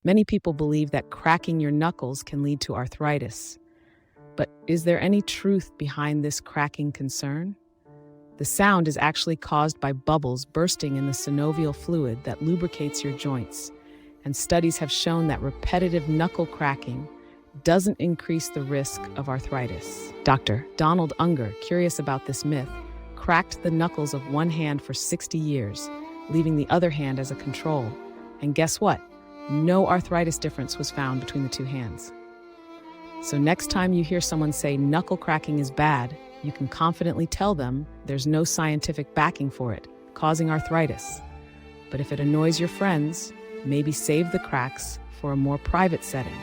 Many people believe that cracking your knuckles can lead to arthritis. But is there any truth behind this cracking concern? The sound is actually caused by bubbles bursting in the synovial fluid that lubricates your joints, and studies have shown that repetitive knuckle cracking doesn't increase the risk of arthritis. Dr. Donald Unger, curious about this myth, cracked the knuckles of one hand for 60 years, leaving the other hand as a control. And guess what? No arthritis difference was found between the two hands. So next time you hear someone say knuckle cracking is bad, you can confidently tell them there's no scientific backing for it, causing arthritis. But if it annoys your friends, maybe save the cracks for a more private setting.